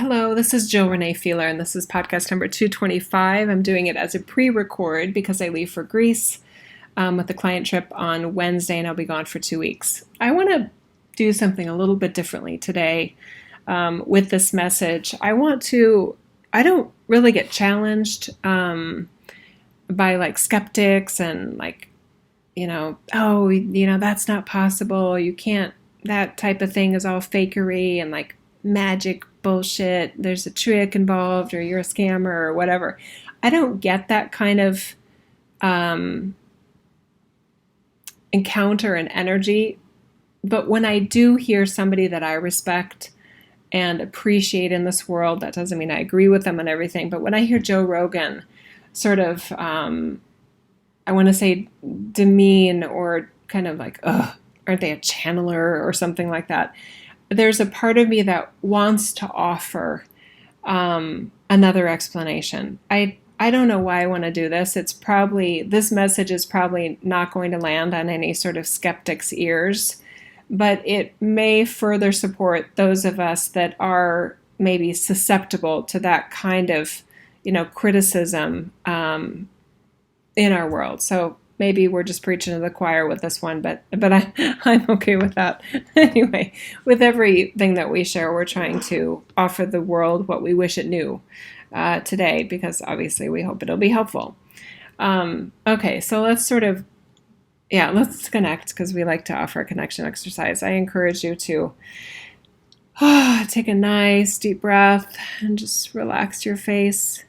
Hello, this is Jill Renee Feeler, and this is podcast number 225. I'm doing it as a pre-record because I leave for Greece with a client trip on Wednesday, and I'll be gone for 2 weeks. I want to do something a little bit differently today with this message. I don't really get challenged by like skeptics and that's not possible. You can't, that type of thing is all fakery and like magic bullshit. There's a trick involved or you're a scammer or whatever. I don't get that kind of encounter and energy. But when I do hear somebody that I respect and appreciate in this world, that doesn't mean I agree with them on everything. But when I hear Joe Rogan sort of, I want to say demean or kind of like, aren't they a channeler or something like that? There's a part of me that wants to offer another explanation. I don't know why I want to do this. This message is probably not going to land on any sort of skeptic's ears, but it may further support those of us that are maybe susceptible to that kind of, criticism in our world. So maybe we're just preaching to the choir with this one, but I'm okay with that. Anyway, with everything that we share, we're trying to offer the world what we wish it knew today, because obviously we hope it'll be helpful. Okay, so let's let's connect, because we like to offer a connection exercise. I encourage you to take a nice deep breath and just relax your face.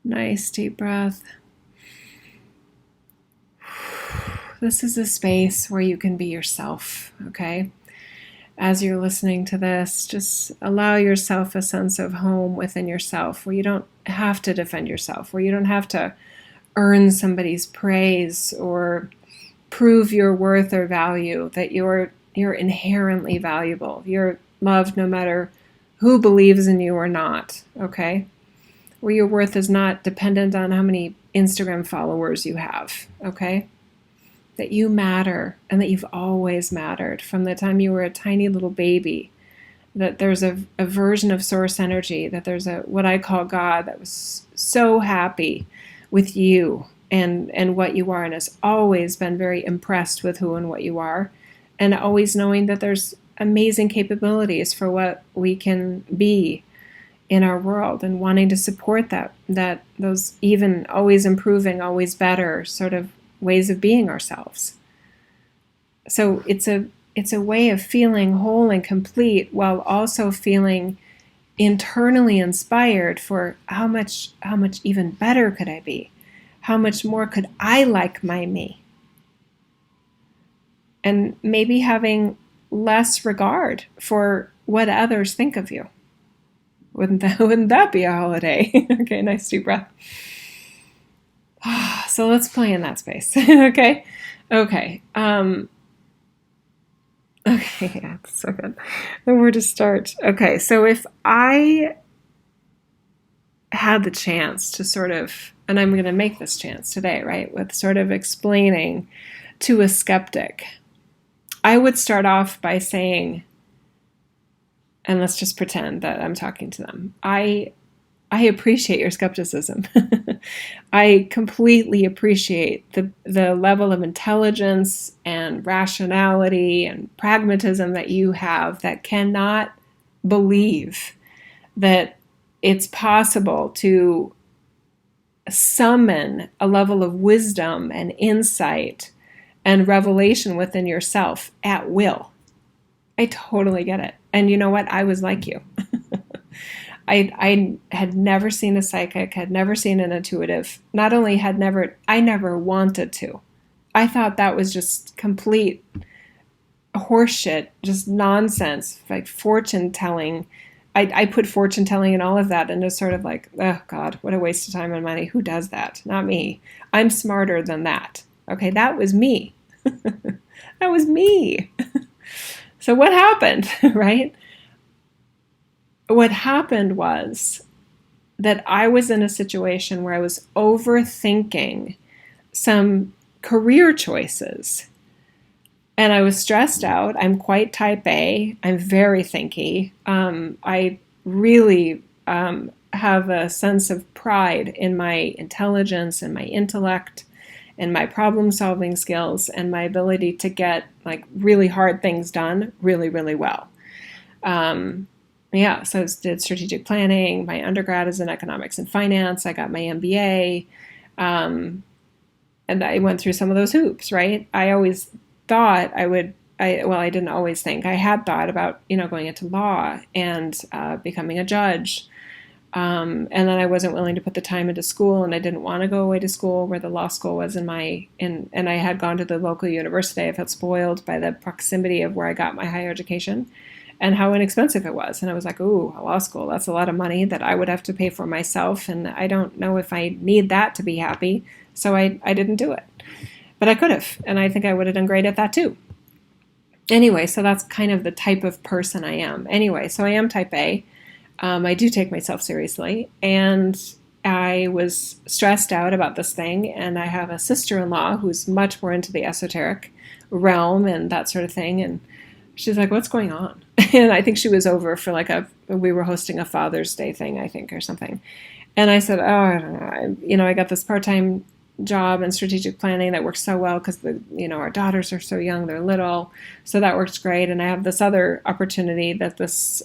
Nice deep breath. This is a space where you can be yourself, okay? As you're listening to this, just allow yourself a sense of home within yourself, where you don't have to defend yourself, where you don't have to earn somebody's praise or prove your worth or value, that you're inherently valuable. You're loved no matter who believes in you or not, okay? Where your worth is not dependent on how many Instagram followers you have, okay? That you matter, and that you've always mattered from the time you were a tiny little baby. That there's a version of source energy, that there's what I call God, that was so happy with you and what you are, and has always been very impressed with who and what you are, and always knowing that there's amazing capabilities for what we can be in our world, and wanting to support that those even always improving, always better sort of ways of being ourselves. So it's a way of feeling whole and complete, while also feeling internally inspired for how much even better could I be? How much more could I like my me? And maybe having less regard for what others think of you. Wouldn't that be a holiday? Okay, nice deep breath. So let's play in that space. Okay. Okay, yeah, that's so good. And where to start? Okay, so if I had the chance to sort of, and I'm going to make this chance today, right, with sort of explaining to a skeptic, I would start off by saying, and let's just pretend that I'm talking to them, I appreciate your skepticism. I completely appreciate the level of intelligence and rationality and pragmatism that you have, that cannot believe that it's possible to summon a level of wisdom and insight and revelation within yourself at will. I totally get it. And you know what? I was like you. I had never seen a psychic, had never seen an intuitive. Not only I never wanted to. I thought that was just complete horseshit, just nonsense, like fortune telling. I put fortune telling and all of that into sort of like, oh God, what a waste of time and money. Who does that? Not me. I'm smarter than that. Okay, that was me. That was me. So what happened, right? What happened was that I was in a situation where I was overthinking some career choices And I was stressed out. I'm quite type A. I'm very thinky. I really have a sense of pride in my intelligence and my intellect and my problem solving skills and my ability to get like really hard things done really, really well. Yeah, so I did strategic planning. My undergrad is in economics and finance. I got my MBA. And I went through some of those hoops, right? I always thought I didn't always think. I had thought about, going into law and becoming a judge. And then I wasn't willing to put the time into school, and I didn't want to go away to school where the law school was and I had gone to the local university. I felt spoiled by the proximity of where I got my higher education and how inexpensive it was. And I was like, ooh, a law school, that's a lot of money that I would have to pay for myself. And I don't know if I need that to be happy. So I didn't do it. But I could have. And I think I would have done great at that too. Anyway, so that's kind of the type of person I am. Anyway, so I am type A. I do take myself seriously. And I was stressed out about this thing. And I have a sister-in-law who's much more into the esoteric realm and that sort of thing. And she's like, what's going on? And I think she was over for we were hosting a Father's Day thing, I think, or something. And I said, oh, I don't know. I got this part-time job in strategic planning that works so well because our daughters are so young, they're little. So that works great. And I have this other opportunity that this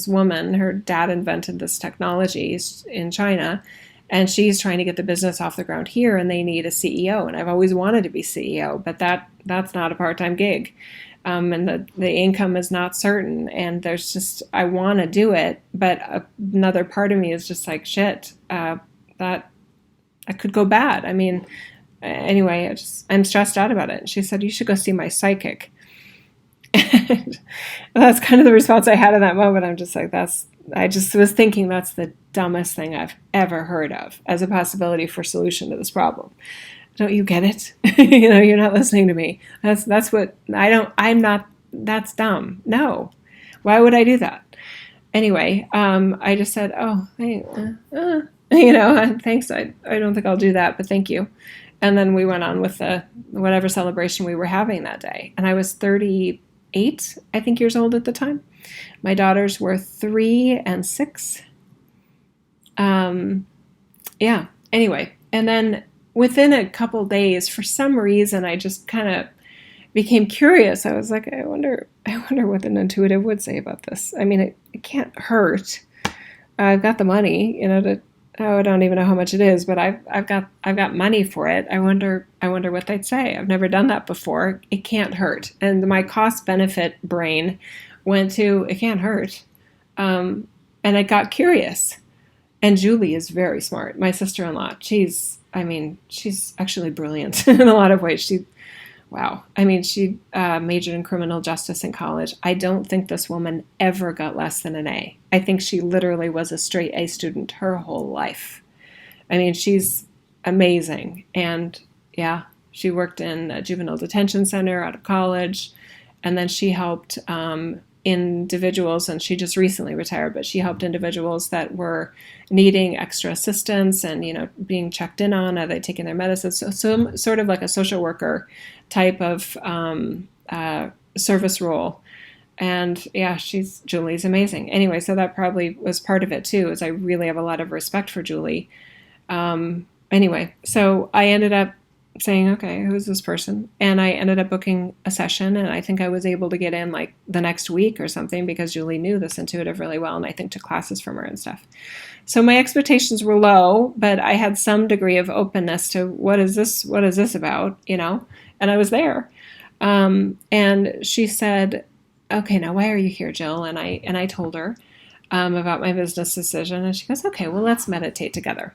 woman, her dad invented this technology in China, and she's trying to get the business off the ground here, and they need a CEO. And I've always wanted to be CEO, but that's not a part-time gig. And the income is not certain, and I want to do it, but another part of me is just like, shit, that I could go bad. I mean, anyway, I'm stressed out about it. And she said, you should go see my psychic. And that's kind of the response I had in that moment. I'm just like, I just was thinking that's the dumbest thing I've ever heard of as a possibility for solution to this problem. Don't you get it? You're not listening to me. That's what that's dumb. No. Why would I do that? Anyway, I just said, oh, hey, thanks. I don't think I'll do that, but thank you. And then we went on with whatever celebration we were having that day. And I was 38, I think, years old at the time. My daughters were 3 and 6. Yeah. Anyway, and then within a couple days, for some reason, I just kind of became curious. I was like, I wonder what an intuitive would say about this. I mean, it can't hurt. I've got the money, I don't even know how much it is, but I've got money for it. I wonder what they'd say. I've never done that before. It can't hurt. And my cost benefit brain went to, it can't hurt. And I got curious. And Julie is very smart. My sister-in-law, she's actually brilliant in a lot of ways. She majored in criminal justice in college. I don't think this woman ever got less than an A. I think she literally was a straight A student her whole life. I mean, she's amazing. And yeah, she worked in a juvenile detention center out of college. And then she helped individuals, and she just recently retired, but she helped individuals that were needing extra assistance and, being checked in on, are they taking their medicines? So sort of like a social worker type of service role. And yeah, Julie's amazing. Anyway, so that probably was part of it too, is I really have a lot of respect for Julie. Anyway, so I ended up saying, okay, who's this person? And I ended up booking a session, and I think I was able to get in like the next week or something because Julie knew this intuitive really well, and I think took classes from her and stuff. So my expectations were low, but I had some degree of openness to what is this about, and I was there. And she said, okay, now why are you here, Jill? And I told her about my business decision, and she goes, okay, well, let's meditate together.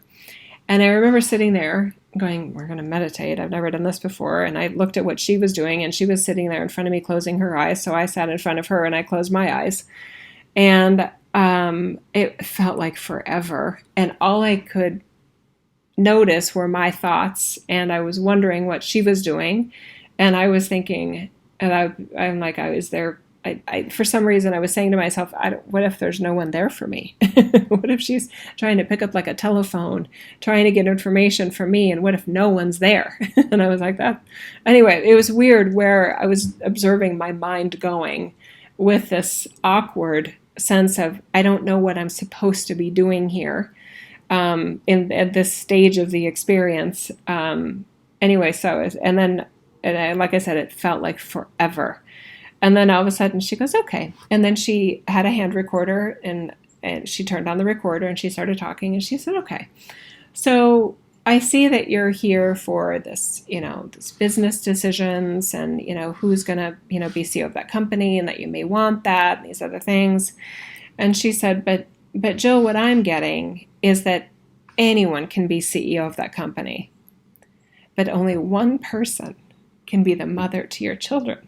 And I remember sitting there going, we're going to meditate. I've never done this before. And I looked at what she was doing, and she was sitting there in front of me closing her eyes. So I sat in front of her and I closed my eyes. And it felt like forever. And all I could notice were my thoughts. And I was wondering what she was doing. And I was thinking, and I was there for some reason, I was saying to myself, what if there's no one there for me? What if she's trying to pick up like a telephone, trying to get information from me, and what if no one's there? And I was like, that. Anyway, it was weird where I was observing my mind going with this awkward sense of, I don't know what I'm supposed to be doing here at this stage of the experience. Anyway, like I said, it felt like forever. And then all of a sudden she goes, okay. And then she had a hand recorder and she turned on the recorder and she started talking and she said, okay, so I see that you're here for this, this business decisions and, who's going to, be CEO of that company and that you may want that and these other things. And she said, but Jill, what I'm getting is that anyone can be CEO of that company, but only one person can be the mother to your children.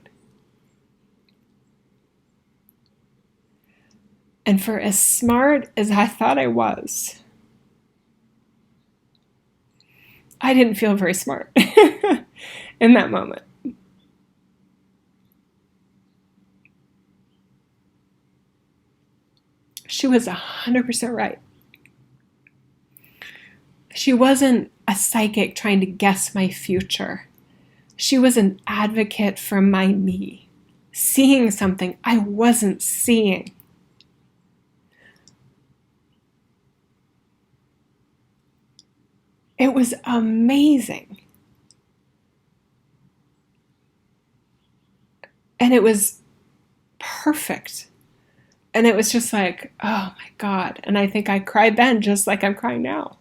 And for as smart as I thought I was, I didn't feel very smart in that moment. She was 100% right. She wasn't a psychic trying to guess my future. She was an advocate for my me, seeing something I wasn't seeing. It was amazing. And it was perfect. And it was just like, oh my God. And I think I cried then just like I'm crying now.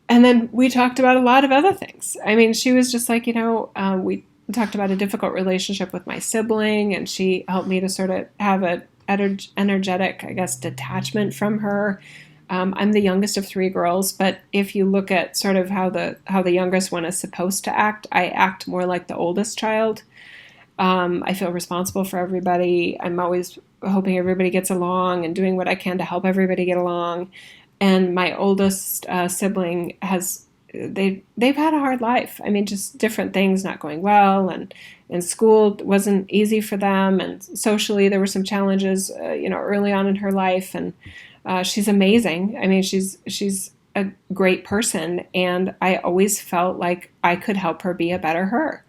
And then we talked about a lot of other things. I mean, she was just like, we talked about a difficult relationship with my sibling, and she helped me to sort of have an energetic, I guess, detachment from her. I'm the youngest of 3 girls, but if you look at sort of how the youngest one is supposed to act, I act more like the oldest child. I feel responsible for everybody. I'm always hoping everybody gets along and doing what I can to help everybody get along. And my oldest sibling they've had a hard life. I mean, just different things not going well, and school wasn't easy for them, and socially there were some challenges, early on in her life. And she's amazing. I mean, she's a great person, and I always felt like I could help her be a better her.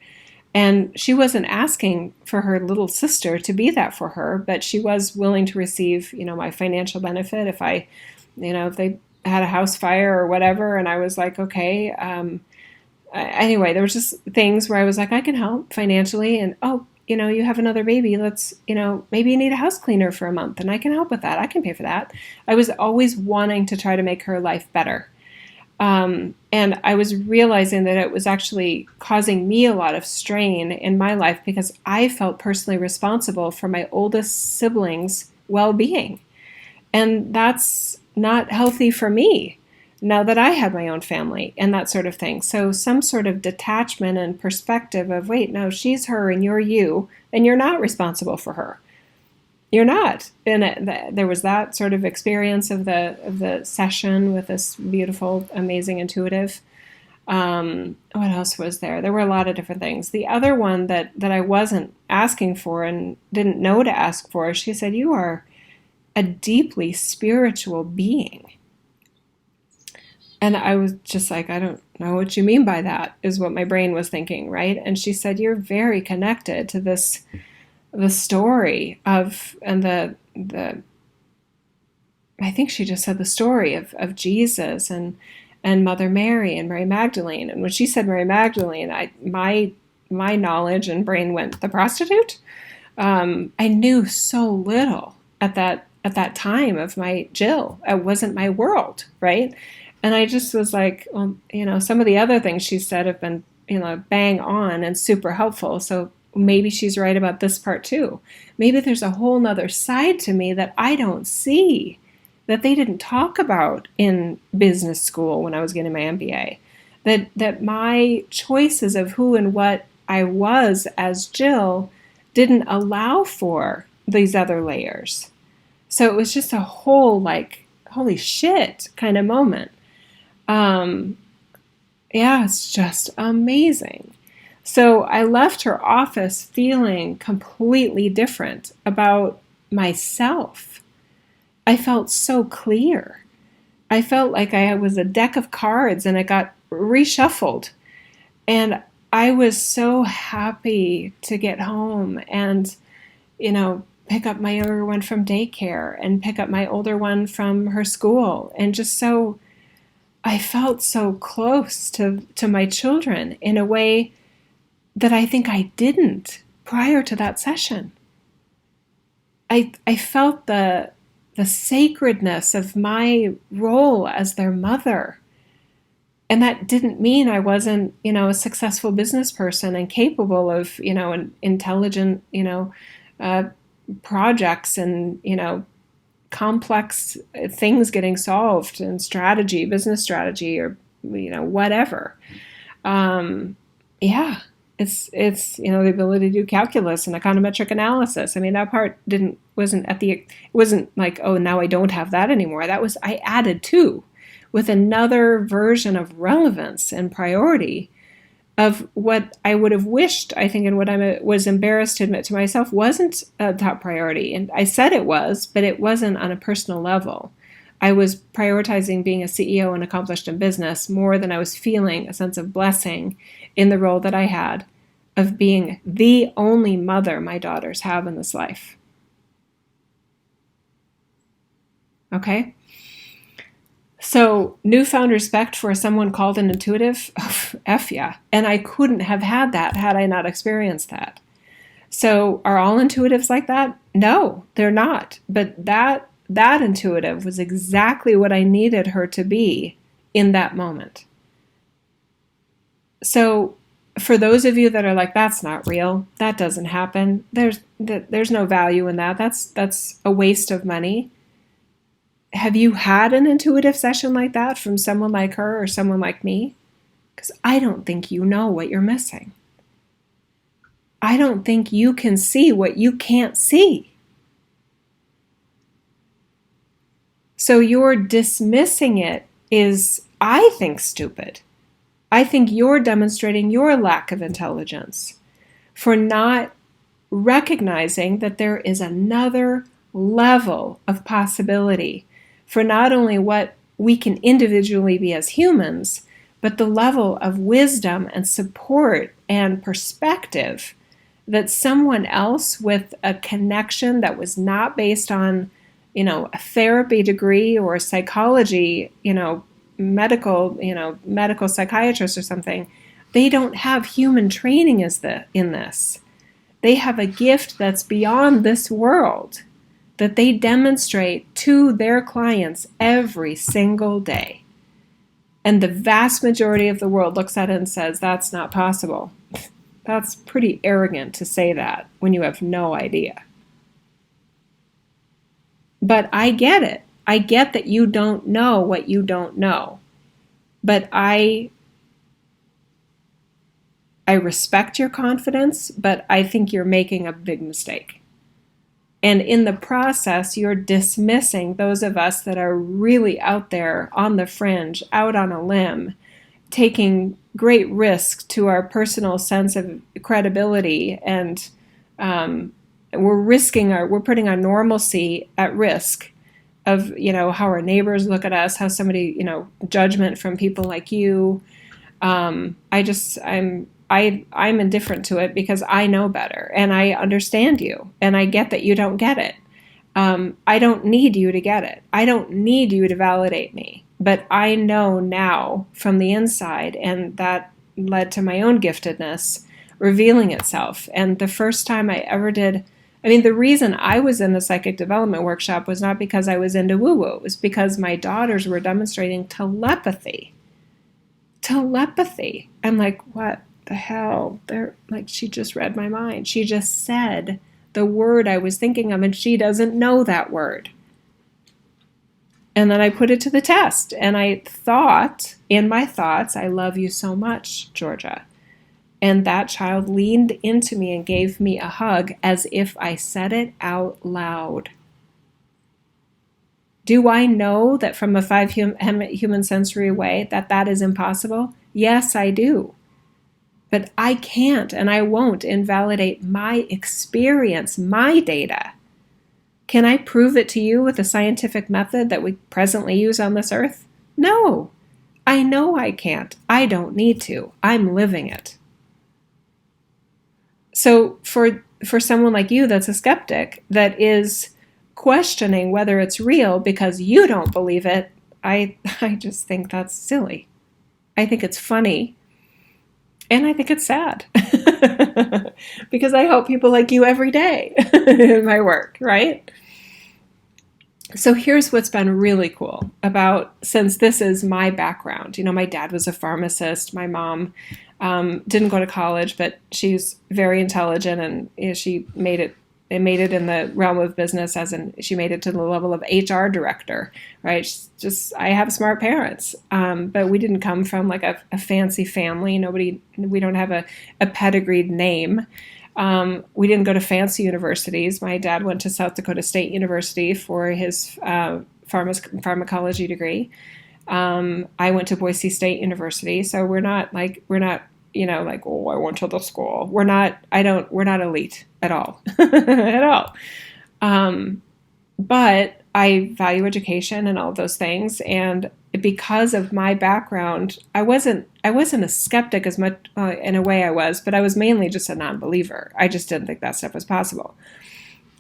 And she wasn't asking for her little sister to be that for her, but she was willing to receive, my financial benefit if if they had a house fire or whatever. And I was like, okay. Anyway, there was just things where I was like, I can help financially. And, you have another baby. Let's, maybe you need a house cleaner for a month and I can help with that. I can pay for that. I was always wanting to try to make her life better. And I was realizing that it was actually causing me a lot of strain in my life because I felt personally responsible for my oldest siblings' well-being. And that's not healthy for me now that I have my own family and that sort of thing. So some sort of detachment and perspective of, wait, no, she's her and you're you, and you're not responsible for her. You're not. And there was that sort of experience of the session with this beautiful, amazing intuitive. What else was there? There were a lot of different things. The other one that I wasn't asking for and didn't know to ask for, she said, you are a deeply spiritual being. And I was just like, I don't know what you mean by that, is what my brain was thinking, right? And she said, you're very connected to the story of, and I think she just said the story of Jesus and Mother Mary and Mary Magdalene. And when she said Mary Magdalene, my knowledge and brain went, the prostitute? I knew so little at that time of my Jill. It wasn't my world, right? And I just was like, well, some of the other things she said have been, bang on and super helpful. So maybe she's right about this part too. Maybe there's a whole nother side to me that I don't see, that they didn't talk about in business school when I was getting my MBA. That my choices of who and what I was as Jill didn't allow for these other layers. So it was just a whole, like, holy shit kind of moment. Yeah, it's just amazing. So I left her office feeling completely different about myself. I felt so clear. I felt like I was a deck of cards and it got reshuffled. And I was so happy to get home and, pick up my younger one from daycare and pick up my older one from her school. And just so, I felt so close to my children in a way that I think I didn't prior to that session. I felt the sacredness of my role as their mother. And that didn't mean I wasn't, a successful business person and capable of, an intelligent, uh, projects and, complex things getting solved and strategy, business strategy, or, whatever. Yeah, it's the ability to do calculus and econometric analysis. I mean, that part it wasn't like, oh, now I don't have that anymore. I added to with another version of relevance and priority of what I would have wished, I think, and what I was embarrassed to admit to myself wasn't a top priority. And I said it was, but it wasn't on a personal level. I was prioritizing being a CEO and accomplished in business more than I was feeling a sense of blessing in the role that I had of being the only mother my daughters have in this life. Okay? So, newfound respect for someone called an intuitive, F yeah. And I couldn't have had that had I not experienced that. So, are all intuitives like that? No, they're not. But that intuitive was exactly what I needed her to be in that moment. So, for those of you that are like, that's not real, that doesn't happen, there's no value in that. That's a waste of money. Have you had an intuitive session like that from someone like her or someone like me? Because I don't think you know what you're missing. I don't think you can see what you can't see. So your dismissing it is, I think, stupid. I think you're demonstrating your lack of intelligence for not recognizing that there is another level of possibility for not only what we can individually be as humans, but the level of wisdom and support and perspective that someone else with a connection that was not based on, a therapy degree or a psychology, medical psychiatrist or something, they don't have human training in this. They have a gift that's beyond this world that they demonstrate to their clients every single day. And the vast majority of the world looks at it and says, that's not possible. That's pretty arrogant to say that when you have no idea. But I get it. I get that you don't know what you don't know. But I respect your confidence, but I think you're making a big mistake. And in the process, you're dismissing those of us that are really out there on the fringe, out on a limb, taking great risk to our personal sense of credibility, and we're putting our normalcy at risk of, how our neighbors look at us, how somebody, judgment from people like you. I'm indifferent to it because I know better and I understand you and I get that you don't get it. I don't need you to get it. I don't need you to validate me. But I know now from the inside, and that led to my own giftedness revealing itself. And the first time I ever did, the reason I was in the psychic development workshop was not because I was into woo-woo. It was because my daughters were demonstrating telepathy. I'm like, what the hell? They're like, she just read my mind. She just said the word I was thinking of, and she doesn't know that word. And then I put it to the test, and I thought, in my thoughts, I love you so much, Georgia. And that child leaned into me and gave me a hug as if I said it out loud. Do I know that from a 5 human sensory way that is impossible? Yes, I do. But I can't and I won't invalidate my experience, my data. Can I prove it to you with a scientific method that we presently use on this earth? No. I know I can't. I don't need to. I'm living it. So for someone like you that's a skeptic, that is questioning whether it's real because you don't believe it, I just think that's silly. I think it's funny. And I think it's sad. Because I help people like you every day in my work, right? So here's what's been really cool about, since this is my background. My dad was a pharmacist. My mom didn't go to college, but she's very intelligent, and she made it in the realm of business, she made it to the level of HR director, right? I have smart parents, but we didn't come from like a fancy family. We don't have a pedigreed name. We didn't go to fancy universities. My dad went to South Dakota State University for his pharmacology degree. I went to Boise State University, so we're not like, oh, I went to the school. We're not elite at all, at all. But I value education and all those things, and because of my background, I wasn't a skeptic as much. In a way, I was, but I was mainly just a non-believer. I just didn't think that stuff was possible.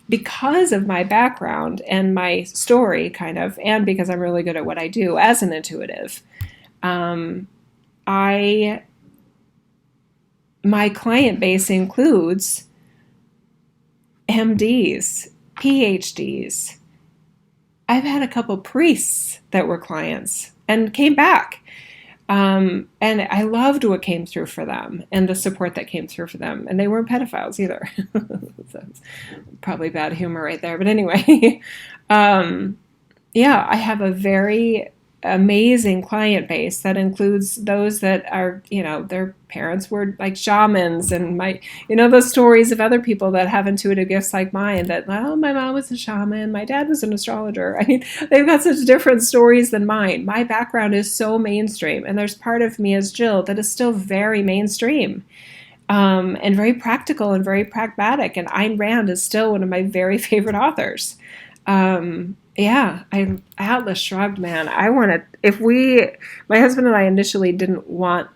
Because of my background and my story, kind of, and because I'm really good at what I do as an intuitive, my client base includes MDs, PhDs. I've had a couple priests that were clients and came back. And I loved what came through for them and the support that came through for them. And they weren't pedophiles either. That's probably bad humor right there. But anyway, I have a very amazing client base that includes those that are, their parents were like shamans, and those stories of other people that have intuitive gifts like mine, that, well, my mom was a shaman, my dad was an astrologer. I mean, they've got such different stories than mine. My background is so mainstream, and there's part of me as Jill that is still very mainstream. And very practical and very pragmatic. And Ayn Rand is still one of my very favorite authors. Atlas Shrugged, man. My husband and I initially didn't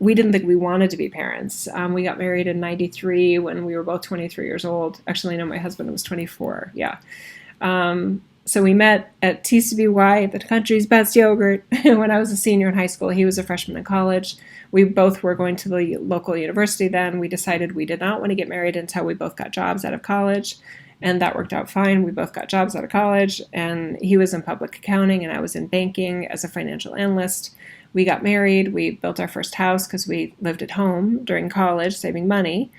think we wanted to be parents. We got married in 93 when we were both 23 years old. Actually, no, my husband was 24. Yeah. So we met at TCBY, the country's best yogurt, when I was a senior in high school. He was a freshman in college. We both were going to the local university then. We decided we did not want to get married until we both got jobs out of college. And that worked out fine. We both got jobs out of college, and he was in public accounting and I was in banking as a financial analyst. We got married. We built our first house because we lived at home during college, saving money,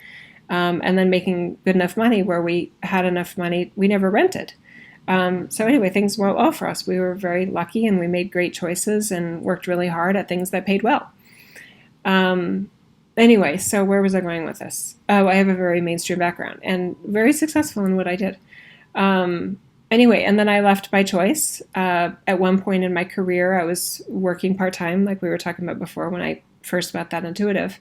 and then making good enough money where we had enough money. We never rented. So anyway, things went well for us. We were very lucky, and we made great choices and worked really hard at things that paid well. Anyway, so where was I going with this? Oh, I have a very mainstream background and very successful in what I did. Anyway, and then I left by choice. At one point in my career, I was working part-time, like we were talking about before when I first met that intuitive.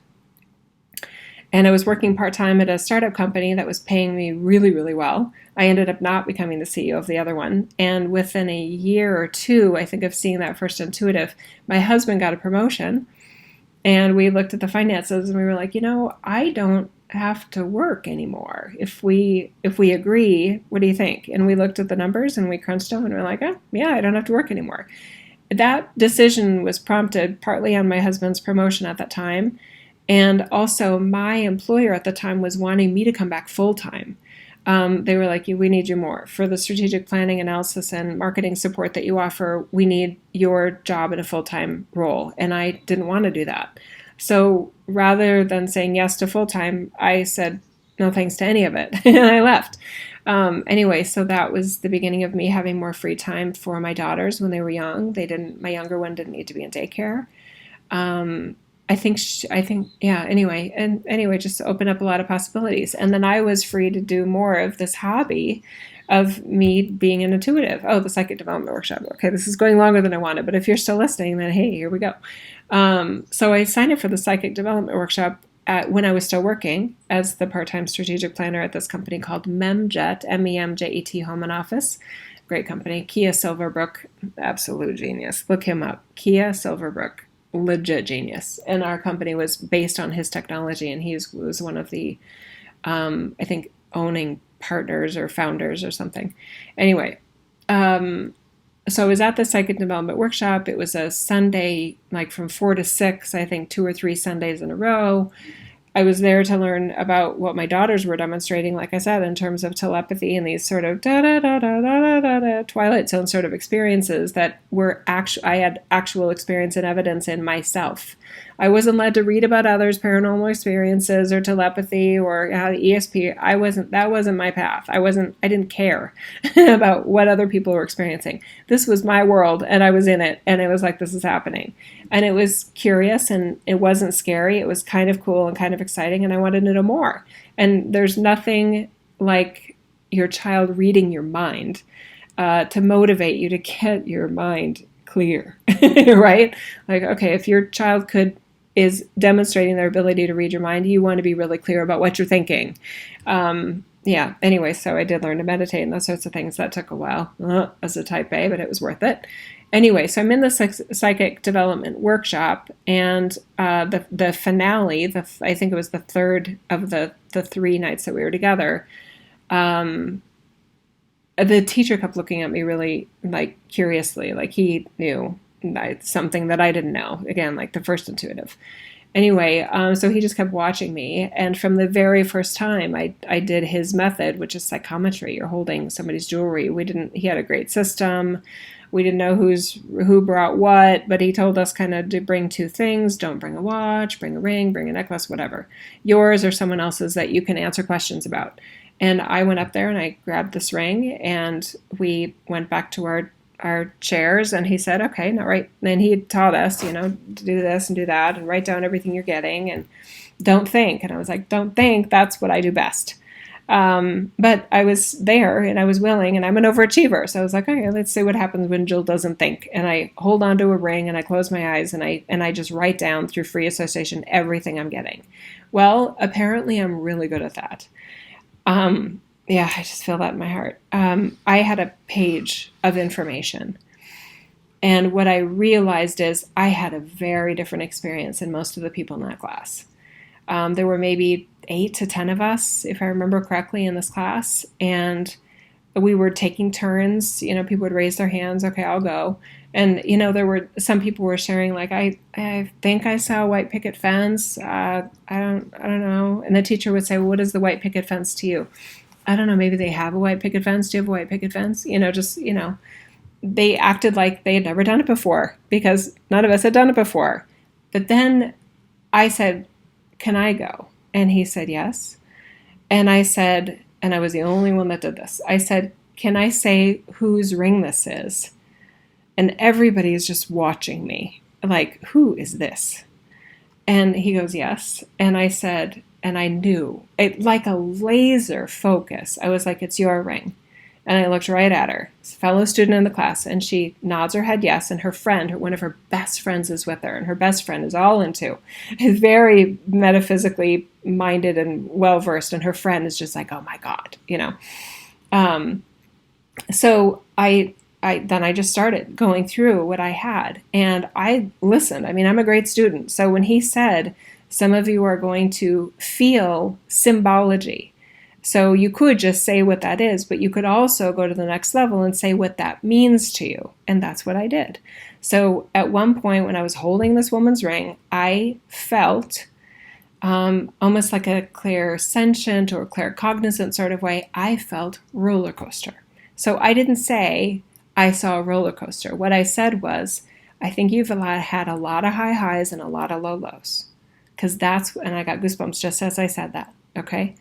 And I was working part-time at a startup company that was paying me really, really well. I ended up not becoming the CEO of the other one. And within a year or two, I think, of seeing that first intuitive, my husband got a promotion. And we looked at the finances and we were like, I don't have to work anymore. If we agree, what do you think? And we looked at the numbers and we crunched them and we're like, oh, yeah, I don't have to work anymore. That decision was prompted partly on my husband's promotion at that time. And also my employer at the time was wanting me to come back full time. They were like, we need you more. For the strategic planning, analysis, and marketing support that you offer, we need your job in a full-time role. And I didn't want to do that. So rather than saying yes to full-time, I said no thanks to any of it. And I left. Anyway, so that was the beginning of me having more free time for my daughters when they were young. My younger one didn't need to be in daycare. Anyway, just opened up a lot of possibilities. And then I was free to do more of this hobby of me being an intuitive. Oh, the psychic development workshop. Okay, this is going longer than I wanted, but if you're still listening, then hey, here we go. So I signed up for the psychic development workshop when I was still working as the part-time strategic planner at this company called Memjet, MEMJET Home and Office. Great company. Kia Silverbrook, absolute genius. Look him up. Kia Silverbrook, legit genius. And our company was based on his technology, and he was one of the, I think, owning partners or founders or something. Anyway, so I was at the psychic development workshop. It was a Sunday, like from 4 to 6, I think 2 or 3 Sundays in a row. I was there to learn about what my daughters were demonstrating, like I said, in terms of telepathy and these sort of Twilight Zone sort of experiences that were I had actual experience and evidence in myself. I wasn't led to read about others' paranormal experiences or telepathy or ESP. That wasn't my path. I didn't care about what other people were experiencing. This was my world, and I was in it, and it was like, this is happening. And it was curious, and it wasn't scary. It was kind of cool and kind of exciting, and I wanted to know more. And there's nothing like your child reading your mind to motivate you to get your mind clear, right? Like, okay, if your child is demonstrating their ability to read your mind, you want to be really clear about what you're thinking. Anyway, so I did learn to meditate and those sorts of things. That took a while as a type A, but it was worth it. Anyway, so I'm in the psychic development workshop, and the finale, I think it was the third of the 3 nights that we were together, the teacher kept looking at me really like curiously, like he knew something that I didn't know. Again, like the first intuitive. Anyway, so he just kept watching me, and from the very first time I did his method, which is psychometry. You're holding somebody's jewelry. He had a great system. We didn't know who brought what, but he told us kind of to bring 2 things. Don't bring a watch, bring a ring, bring a necklace, whatever. Yours or someone else's that you can answer questions about. And I went up there and I grabbed this ring, and we went back to our chairs, and he said, okay, now right. And he taught us, to do this and do that and write down everything you're getting and don't think. And I was like, don't think, that's what I do best. But I was there and I was willing, and I'm an overachiever. So I was like, okay, let's see what happens when Jill doesn't think. And I hold on to a ring and I close my eyes and I just write down through free association everything I'm getting. Well, apparently I'm really good at that. I just feel that in my heart. I had a page of information, and what I realized is I had a very different experience than most of the people in that class. There were maybe 8 to 10 of us, if I remember correctly, in this class, and we were taking turns. People would raise their hands. Okay, I'll go. And there were some people were sharing, like, I think I saw a white picket fence. I don't know. And the teacher would say, well, what is the white picket fence to you? I don't know. Maybe they have a white picket fence. Do you have a white picket fence? They acted like they had never done it before because none of us had done it before. But then I said, can I go? And he said, yes. And I said, and I was the only one that did this. I said, can I say whose ring this is? And everybody is just watching me. Like, who is this? And he goes, yes. And I said, and I knew it like a laser focus. I was like, it's your ring. And I looked right at her, fellow student in the class, and she nods her head yes. And her friend, one of her best friends, is with her. And her best friend is all into, is very metaphysically minded and well-versed. And her friend is just like, oh my God, So then I just started going through what I had. And I listened. I mean, I'm a great student. So when he said, some of you are going to feel symbology. So you could just say what that is, but you could also go to the next level and say what that means to you. And that's what I did. So at one point when I was holding this woman's ring, I felt almost like a clairsentient or claircognizant sort of way. I felt roller coaster. So I didn't say I saw a roller coaster. What I said was, I think you've had a lot of high highs and a lot of low lows. Because and I got goosebumps just as I said that, okay?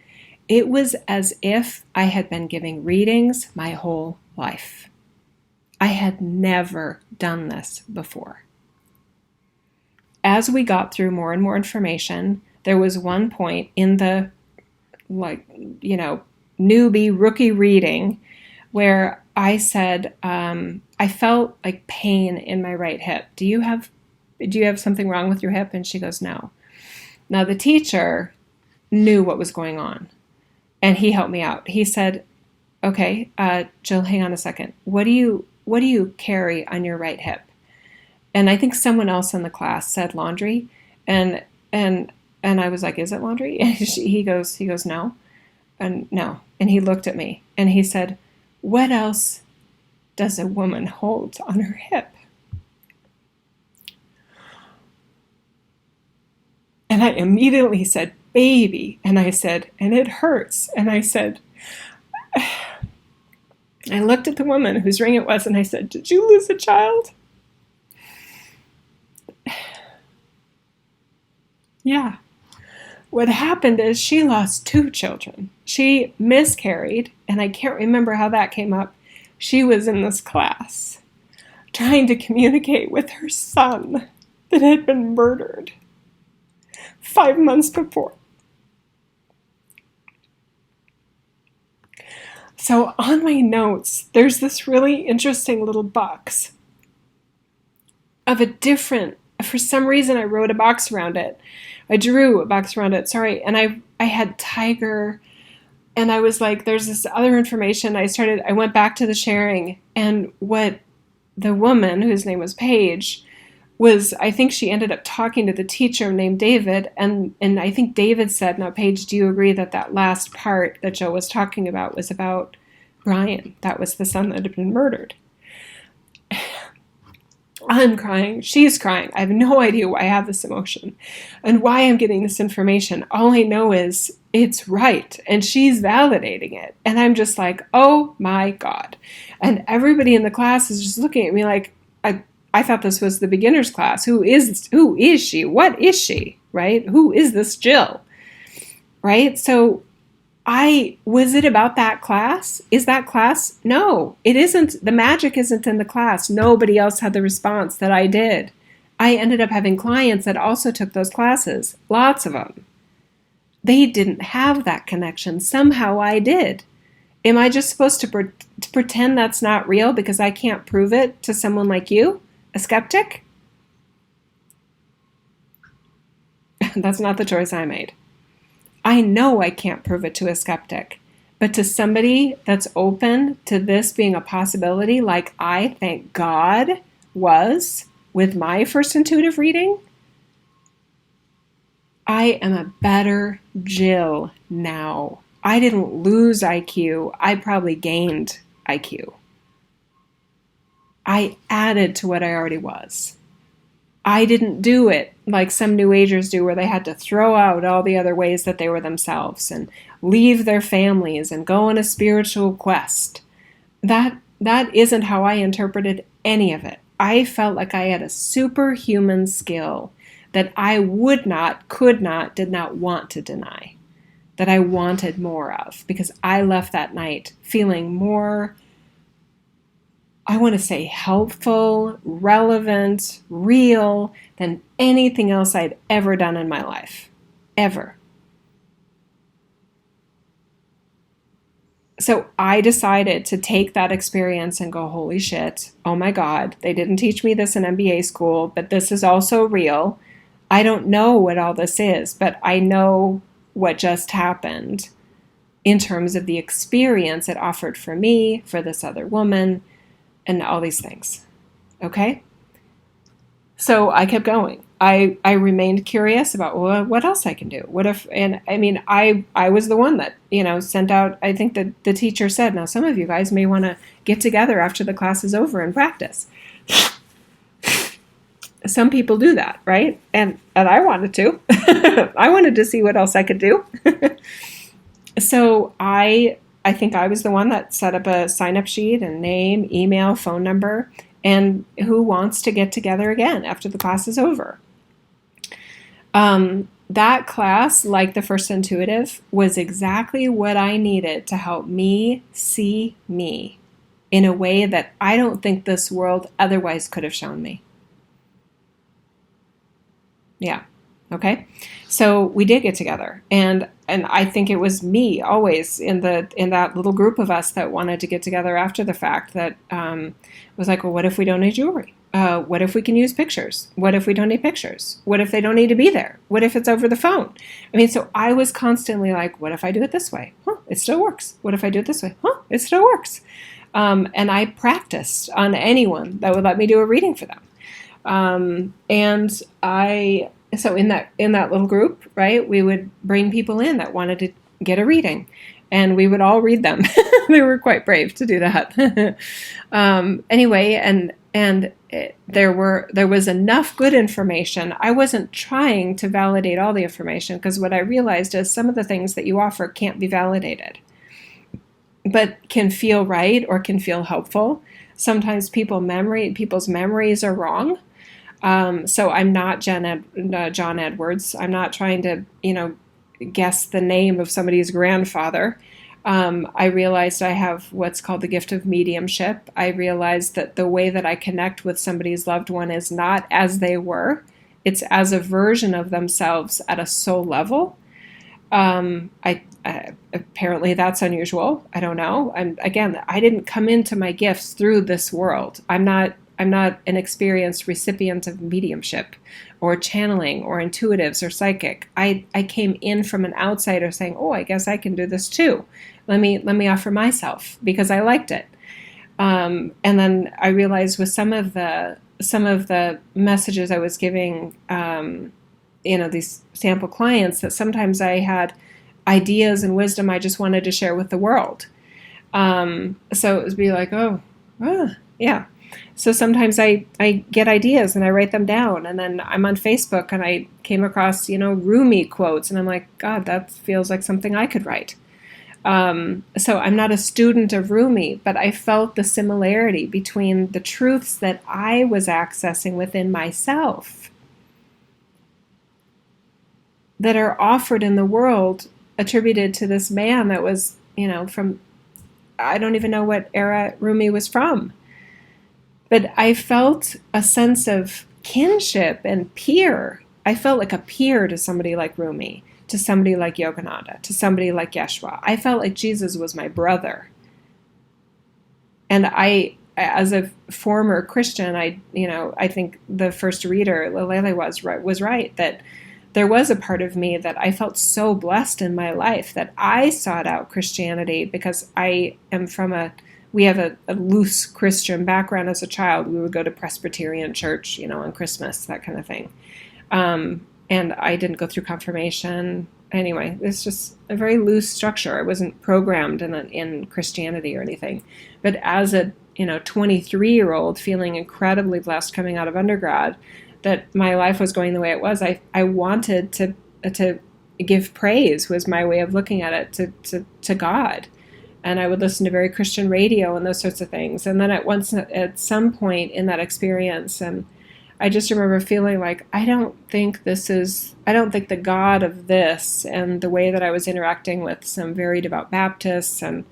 It was as if I had been giving readings my whole life. I had never done this before. As we got through more and more information, there was one point in the, newbie rookie reading where I said, I felt like pain in my right hip. Do you have something wrong with your hip? And she goes, no. Now, the teacher knew what was going on, and he helped me out. He said, okay, Jill, hang on a second. What do you carry on your right hip? And I think someone else in the class said laundry, and I was like, is it laundry? And he goes, no, and no. And he looked at me and he said, what else does a woman hold on her hip? And I immediately said, baby. And I said, and it hurts. And I said, I looked at the woman whose ring it was and I said, did you lose a child? Yeah. What happened is she lost 2 children. She miscarried, and I can't remember how that came up. She was in this class trying to communicate with her son that had been murdered 5 months before. So on my notes, there's this really interesting little box of a different, for some reason I wrote a box around it. I drew a box around it, sorry, and I had tiger, and I was like, there's this other information. I went back to the sharing, and what the woman, whose name was Paige, was, I think she ended up talking to the teacher named David, and I think David said, now Paige, do you agree that last part that Jill was talking about was about Brian? That was the son that had been murdered. I'm crying. She's crying. I have no idea why I have this emotion and why I'm getting this information. All I know is it's right, and she's validating it. And I'm just like, oh my God. And everybody in the class is just looking at me like, I thought this was the beginner's class. Who is she? What is she? Right? Who is this Jill? Right? So was it about that class? Is that class? No, it isn't. The magic isn't in the class. Nobody else had the response that I did. I ended up having clients that also took those classes. Lots of them. They didn't have that connection. Somehow I did. Am I just supposed to pretend that's not real because I can't prove it to someone like you, a skeptic? That's not the choice I made. I know I can't prove it to a skeptic, but to somebody that's open to this being a possibility, like I, thank God, was with my first intuitive reading, I am a better Jill now. I didn't lose IQ. I probably gained IQ. I added to what I already was. I didn't do it like some New Agers do, where they had to throw out all the other ways that they were themselves and leave their families and go on a spiritual quest. That isn't how I interpreted any of it. I felt like I had a superhuman skill that I would not, could not, did not want to deny, that I wanted more of, because I left that night feeling more, I want to say, helpful, relevant, real than anything else I'd ever done in my life. Ever. So I decided to take that experience and go, holy shit, oh my God, they didn't teach me this in MBA school, but this is also real. I don't know what all this is, but I know what just happened in terms of the experience it offered for me, for this other woman, and all these things. Okay? So I kept going. I remained curious about what else I can do. What if, and I mean, I was the one that, sent out, I think that the teacher said, now some of you guys may want to get together after the class is over and practice. Some people do that, right? And I wanted to. I wanted to see what else I could do. So I think I was the one that set up a sign-up sheet and name, email, phone number, and who wants to get together again after the class is over. That class, like the first intuitive, was exactly what I needed to help me see me in a way that I don't think this world otherwise could have shown me. Yeah. Okay. So we did get together, and I think it was me always in that little group of us that wanted to get together after the fact that was like, well, what if we donate jewelry? what if we can use pictures? What if we don't need pictures? What if they don't need to be there? What if it's over the phone? I mean, so I was constantly like, what if I do it this way? Huh, it still works. What if I do it this way? Huh, it still works. And I practiced on anyone that would let me do a reading for them. So in that little group, right, we would bring people in that wanted to get a reading, and we would all read them. They were quite brave to do that. Anyway, there was enough good information. I wasn't trying to validate all the information, because what I realized is some of the things that you offer can't be validated, but can feel right or can feel helpful. Sometimes people's memories are wrong. So I'm not John Edwards. I'm not trying to, guess the name of somebody's grandfather. I realized I have what's called the gift of mediumship. I realized that the way that I connect with somebody's loved one is not as they were. It's as a version of themselves at a soul level. Apparently that's unusual. I don't know. I didn't come into my gifts through this world. I'm not an experienced recipient of mediumship or channeling or intuitives or psychic. I came in from an outsider saying, oh, I guess I can do this too. Let me offer myself, because I liked it. And then I realized with some of the messages I was giving, these sample clients, that sometimes I had ideas and wisdom I just wanted to share with the world. So it would be like, yeah. So sometimes I get ideas and I write them down, and then I'm on Facebook and I came across, Rumi quotes, and I'm like, God, that feels like something I could write. So I'm not a student of Rumi, but I felt the similarity between the truths that I was accessing within myself that are offered in the world, attributed to this man that was, from, I don't even know what era Rumi was from. But I felt a sense of kinship and peer. I felt like a peer to somebody like Rumi, to somebody like Yogananda, to somebody like Yeshua. I felt like Jesus was my brother. And I, as a former Christian, I think the first reader, Lilele, was right, that there was a part of me that I felt so blessed in my life that I sought out Christianity, because I am we have a loose Christian background as a child. We would go to Presbyterian church, on Christmas, that kind of thing. And I didn't go through confirmation. Anyway, it's just a very loose structure. I wasn't programmed in Christianity or anything. But as a 23-year-old, feeling incredibly blessed coming out of undergrad, that my life was going the way it was, I wanted to give praise, was my way of looking at it, to God. And I would listen to very Christian radio and those sorts of things. And then at some point in that experience, and I just remember feeling like, I don't think the God of this, and the way that I was interacting with some very devout Baptists, and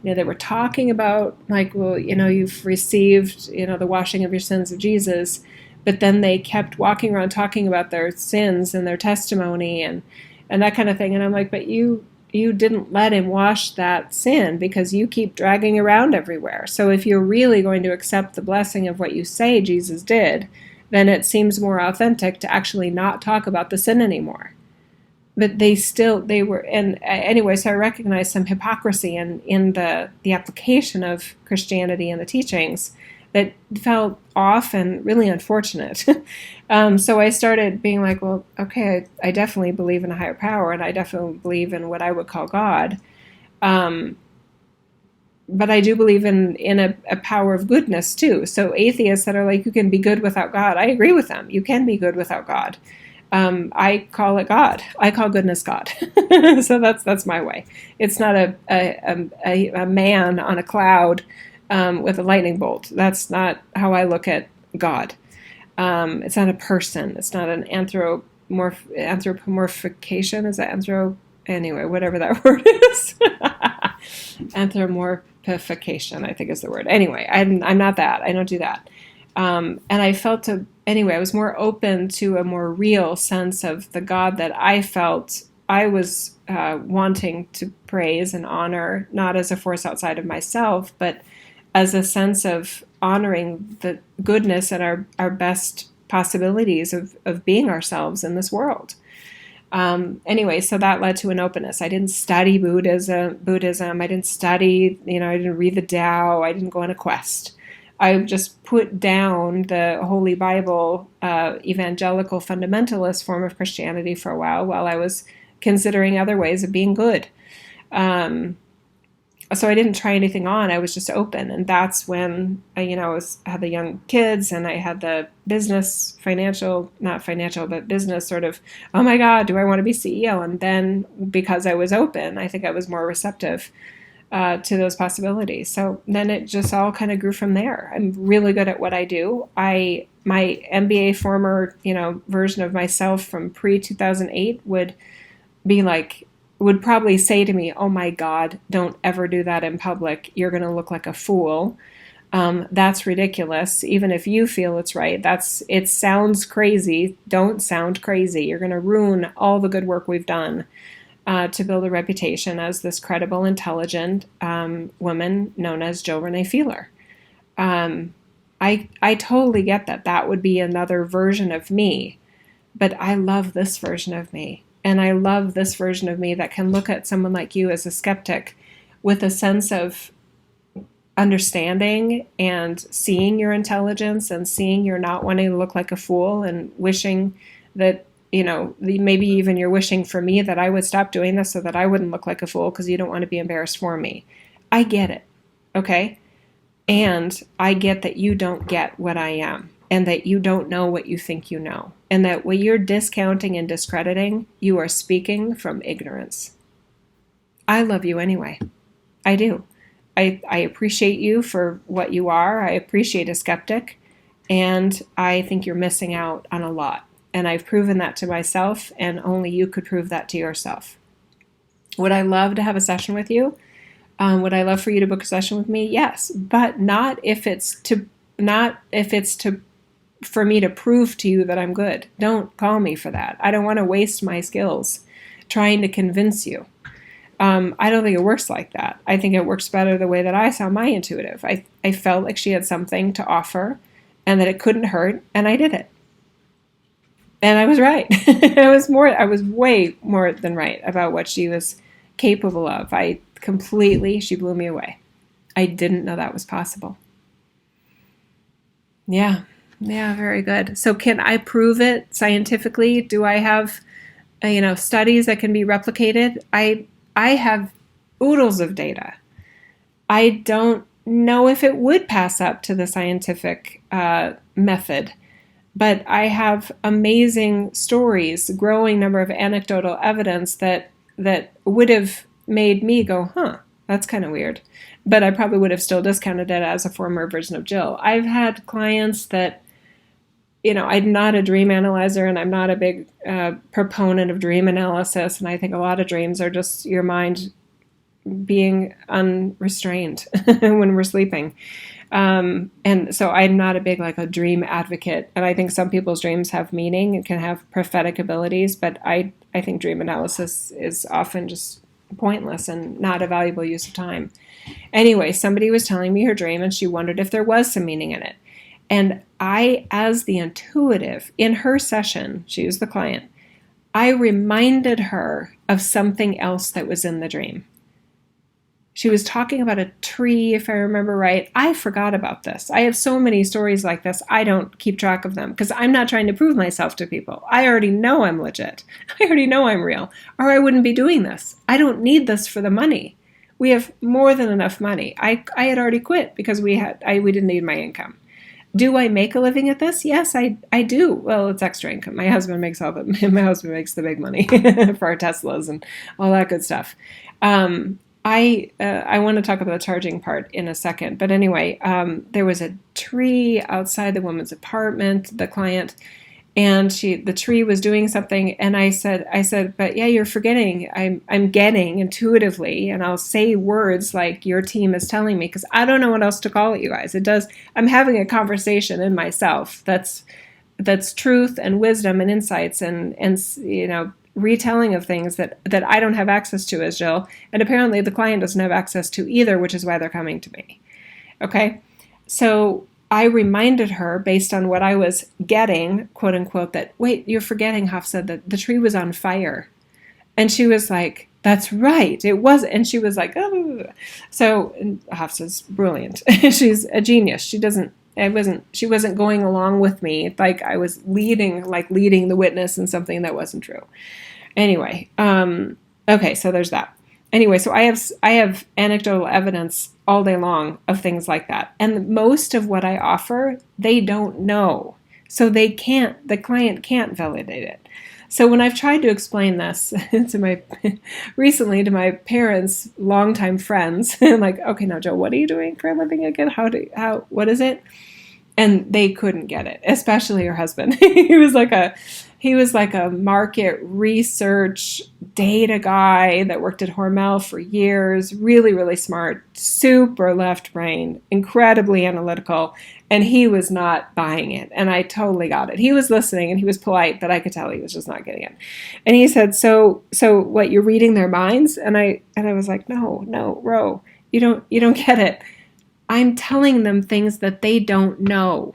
they were talking about like, well, you've received, the washing of your sins of Jesus, but then they kept walking around talking about their sins and their testimony and that kind of thing. And I'm like, but you didn't let him wash that sin, because you keep dragging around everywhere. So if you're really going to accept the blessing of what you say Jesus did, then it seems more authentic to actually not talk about the sin anymore. But they were, and anyway, so I recognized some hypocrisy in the application of Christianity and the teachings that felt off and really unfortunate. So I started being like, well, okay, I definitely believe in a higher power, and I definitely believe in what I would call God. But I do believe in a power of goodness too. So atheists that are like, you can be good without God, I agree with them. You can be good without God. I call it God. I call goodness God. So that's my way. It's not a man on a cloud with a lightning bolt. That's not how I look at God. It's not a person. It's not an anthropomorphication. Is that anyway, whatever that word is. Anthropomorphification, I think is the word. Anyway, I'm not that. I don't do that. And I felt I was more open to a more real sense of the God that I felt I was wanting to praise and honor, not as a force outside of myself, but as a sense of honoring the goodness and our best possibilities of being ourselves in this world. Anyway, so that led to an openness. I didn't study Buddhism. I didn't study, I didn't read the Tao. I didn't go on a quest. I just put down the Holy Bible, evangelical fundamentalist form of Christianity for a while I was considering other ways of being good. So I didn't try anything on. I was just open. And that's when I, had the young kids and I had the business, not financial, but business sort of, oh my God, do I want to be CEO? And then because I was open, I think I was more receptive to those possibilities. So then it just all kind of grew from there. I'm really good at what I do. My MBA former, version of myself from pre-2008 would probably say to me, oh my God, don't ever do that in public. You're going to look like a fool. That's ridiculous. Even if you feel it's right, it sounds crazy. Don't sound crazy. You're going to ruin all the good work we've done to build a reputation as this credible, intelligent woman known as Jill Renee Feeler. I totally get that. That would be another version of me, but I love this version of me. And I love this version of me that can look at someone like you as a skeptic with a sense of understanding and seeing your intelligence and seeing you're not wanting to look like a fool and wishing that, maybe even you're wishing for me that I would stop doing this so that I wouldn't look like a fool because you don't want to be embarrassed for me. I get it, okay? And I get that you don't get what I am and that you don't know what you think you know. And that when you're discounting and discrediting, you are speaking from ignorance. I love you anyway. I do. I appreciate you for what you are. I appreciate a skeptic. And I think you're missing out on a lot. And I've proven that to myself, and only you could prove that to yourself. Would I love to have a session with you? Would I love for you to book a session with me? Yes, but not if it's for me to prove to you that I'm good. Don't call me for that. I don't want to waste my skills trying to convince you. I don't think it works like that. I think it works better the way that I saw my intuitive. I felt like she had something to offer and that it couldn't hurt, and I did it. And I was right. I was way more than right about what she was capable of. She blew me away. I didn't know that was possible. Yeah, very good. So can I prove it scientifically? Do I have, studies that can be replicated? I have oodles of data. I don't know if it would pass up to the scientific method, but I have amazing stories, growing number of anecdotal evidence that would have made me go, huh, that's kind of weird. But I probably would have still discounted it as a former version of Jill. I've had clients that, I'm not a dream analyzer and I'm not a big proponent of dream analysis. And I think a lot of dreams are just your mind being unrestrained when we're sleeping. And so I'm not a big, a dream advocate. And I think some people's dreams have meaning and can have prophetic abilities, but I think dream analysis is often just pointless and not a valuable use of time. Anyway, somebody was telling me her dream and she wondered if there was some meaning in it. And I, as the intuitive, in her session, she was the client, I reminded her of something else that was in the dream. She was talking about a tree, if I remember right. I forgot about this. I have so many stories like this. I don't keep track of them because I'm not trying to prove myself to people. I already know I'm legit. I already know I'm real, or I wouldn't be doing this. I don't need this for the money. We have more than enough money. I had already quit because we didn't need my income. Do I make a living at this? Yes, I do. Well, it's extra income. My husband makes the big money for our Teslas and all that good stuff. I want to talk about the charging part in a second, but anyway, there was a tree outside the woman's apartment, the client, and the tree was doing something, and I said, but yeah, you're forgetting. I'm getting intuitively, and I'll say words like your team is telling me because I don't know what else to call it, you guys. It does. I'm having a conversation in myself that's truth and wisdom and insights and retelling of things that I don't have access to as Jill, and apparently the client doesn't have access to either, which is why they're coming to me. Okay? So I reminded her, based on what I was getting, quote unquote, that, wait, you're forgetting, Hafsa, that the tree was on fire. And she was like, that's right, it was. And she was like, oh. So Hafsa's brilliant. She's a genius. She wasn't going along with me like I was leading the witness in something that wasn't true. Anyway, okay, so there's that. Anyway, so I have anecdotal evidence all day long of things like that. And most of what I offer, they don't know. So the client can't validate it. So when I've tried to explain this recently to my parents, longtime friends, I'm like, okay, now Joe, what are you doing for a living again? What is it? And they couldn't get it, especially her husband. He was like a market research data guy that worked at Hormel for years, really, really smart, super left brain, incredibly analytical, and he was not buying it. And I totally got it. He was listening and he was polite, but I could tell he was just not getting it. And he said, so what, you're reading their minds? And I was like, no, Ro, you don't get it. I'm telling them things that they don't know.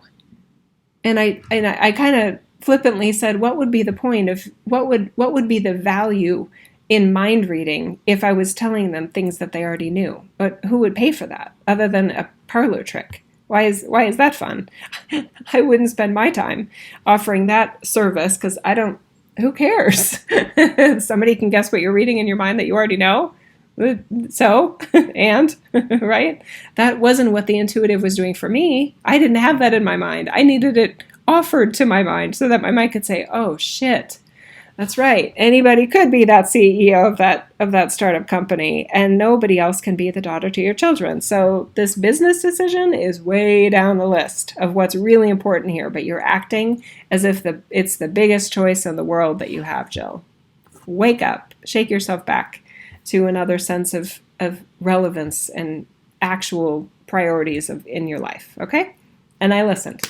And I kind of flippantly said, what would be the point of what would be the value in mind reading if I was telling them things that they already knew? But who would pay for that other than a parlor trick? Why is that fun? I wouldn't spend my time offering that service because who cares? Somebody can guess what you're reading in your mind that you already know. So, and, right? That wasn't what the intuitive was doing for me. I didn't have that in my mind. I needed it offered to my mind so that my mind could say, oh shit, that's right. Anybody could be that CEO of that startup company, and nobody else can be the daughter to your children. So this business decision is way down the list of what's really important here, but you're acting as if it's the biggest choice in the world that you have, Jill. Wake up, shake yourself back to another sense of relevance and actual priorities in your life, okay? And I listened.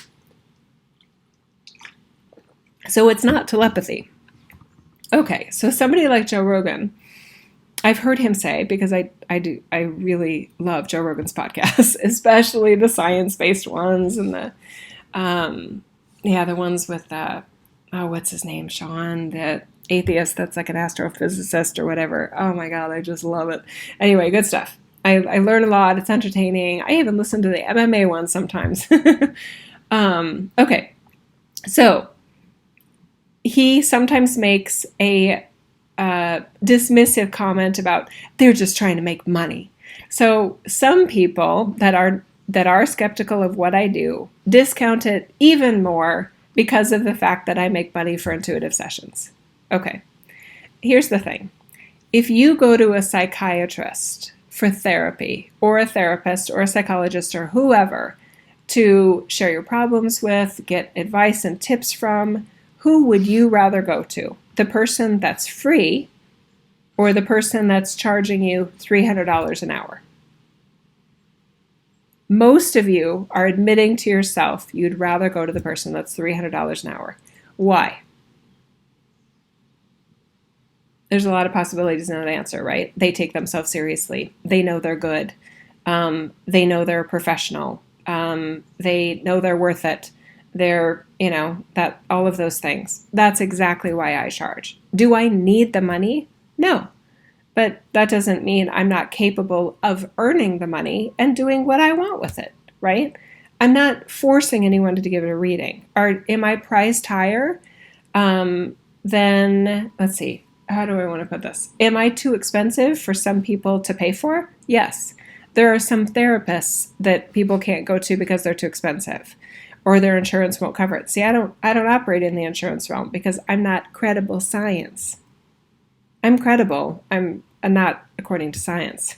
So it's not telepathy. Okay, so somebody like Joe Rogan, I've heard him say, because I really love Joe Rogan's podcasts, especially the science-based ones and the ones with what's his name, Sean, the atheist that's like an astrophysicist or whatever. Oh my God, I just love it. Anyway, good stuff. I learn a lot. It's entertaining. I even listen to the MMA ones sometimes. Okay, so he sometimes makes a dismissive comment about they're just trying to make money. So some people that are skeptical of what I do discount it even more because of the fact that I make money for intuitive sessions. Okay, here's the thing. If you go to a psychiatrist for therapy, or a therapist, or a psychologist, or whoever, to share your problems with, get advice and tips from, who would you rather go to? The person that's free, or the person that's charging you $300 an hour? Most of you are admitting to yourself you'd rather go to the person that's $300 an hour. Why? There's a lot of possibilities in that answer, right? They take themselves seriously. They know they're good. They know they're a professional. They know they're worth it. They're, that all of those things. That's exactly why I charge. Do I need the money? No. But that doesn't mean I'm not capable of earning the money and doing what I want with it, right? I'm not forcing anyone to give it a reading. Am I priced higher? Then, let's see. How do I want to put this? Am I too expensive for some people to pay for? Yes. There are some therapists that people can't go to because they're too expensive or their insurance won't cover it. See, I don't operate in the insurance realm because I'm not credible science. I'm credible. I'm not according to science.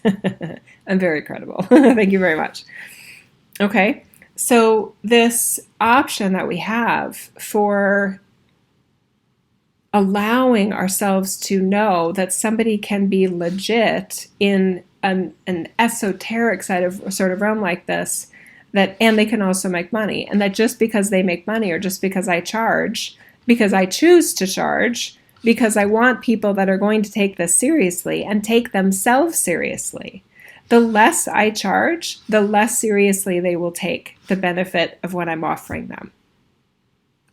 I'm very credible. Thank you very much. Okay. So this option that we have for allowing ourselves to know that somebody can be legit in an esoteric sort of realm like this, and they can also make money, and that just because they make money or just because I charge, because I choose to charge, because I want people that are going to take this seriously and take themselves seriously, The less I charge, the less seriously they will take the benefit of what I'm offering them.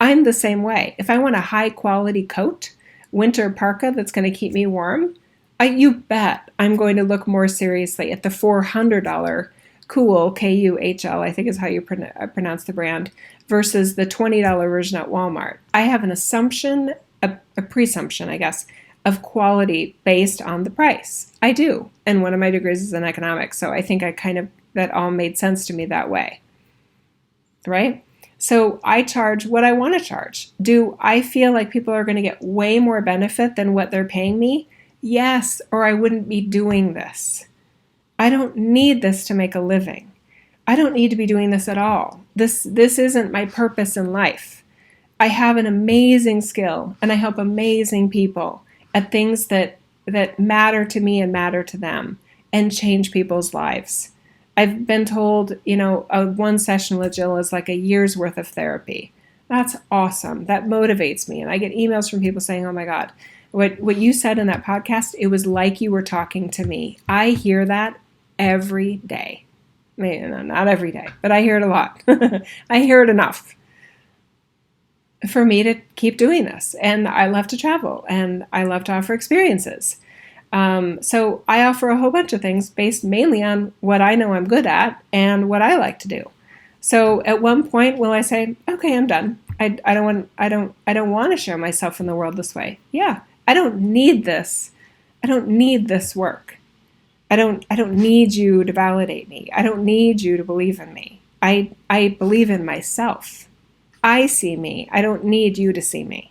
I'm the same way. If I want a high quality coat, winter parka that's going to keep me warm, you bet I'm going to look more seriously at the $400 Cool, Kuhl, I think is how you pronounce the brand, versus the $20 version at Walmart. I have an assumption, a presumption, I guess, of quality based on the price. I do. And one of my degrees is in economics, so I think that all made sense to me that way. Right? So I charge what I want to charge. Do I feel like people are going to get way more benefit than what they're paying me? Yes, or I wouldn't be doing this. I don't need this to make a living. I don't need to be doing this at all. This isn't my purpose in life. I have an amazing skill, and I help amazing people at things that matter to me and matter to them and change people's lives. I've been told, one session with Jill is like a year's worth of therapy. That's awesome. That motivates me. And I get emails from people saying, oh my God, what you said in that podcast, it was like you were talking to me. I hear that every day. Maybe not every day, but I hear it a lot. I hear it enough for me to keep doing this. And I love to travel and I love to offer experiences. So I offer a whole bunch of things based mainly on what I know I'm good at and what I like to do. So at one point, will I say, okay, I'm done. I don't want to share myself in the world this way. Yeah, I don't need this. I don't need this work. I don't need you to validate me. I don't need you to believe in me. I believe in myself. I see me. I don't need you to see me.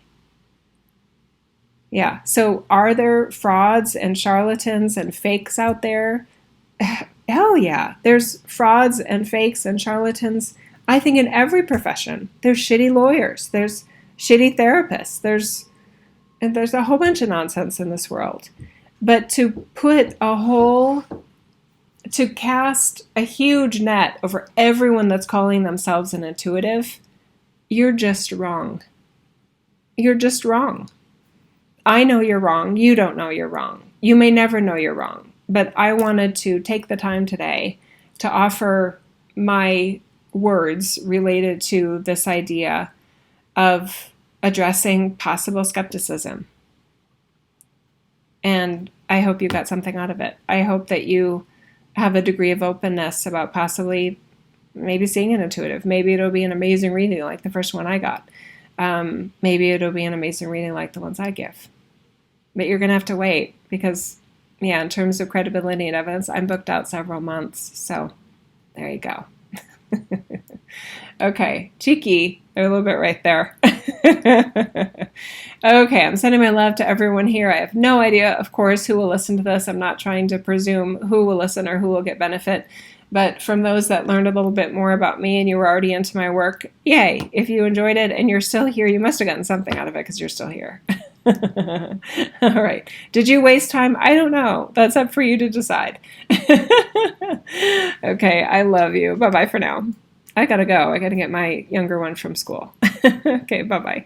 Yeah. So are there frauds and charlatans and fakes out there? Hell yeah. There's frauds and fakes and charlatans, I think, in every profession. There's shitty lawyers. There's shitty therapists. There's a whole bunch of nonsense in this world. But to cast a huge net over everyone that's calling themselves an intuitive, you're just wrong. You're just wrong. I know you're wrong. You don't know you're wrong. You may never know you're wrong. But I wanted to take the time today to offer my words related to this idea of addressing possible skepticism. And I hope you got something out of it. I hope that you have a degree of openness about possibly maybe seeing an intuitive. Maybe it'll be an amazing reading like the first one I got. Maybe it'll be an amazing reading like the ones I give. But you're going to have to wait because, yeah, in terms of credibility and evidence, I'm booked out several months. So there you go. Okay, cheeky. They're a little bit right there. Okay, I'm sending my love to everyone here. I have no idea, of course, who will listen to this. I'm not trying to presume who will listen or who will get benefit. But from those that learned a little bit more about me and you were already into my work, yay. If you enjoyed it and you're still here, you must have gotten something out of it because you're still here. All right. Did you waste time? I don't know. That's up for you to decide. Okay, I love you. Bye-bye for now. I gotta go. I gotta get my younger one from school. Okay, bye-bye.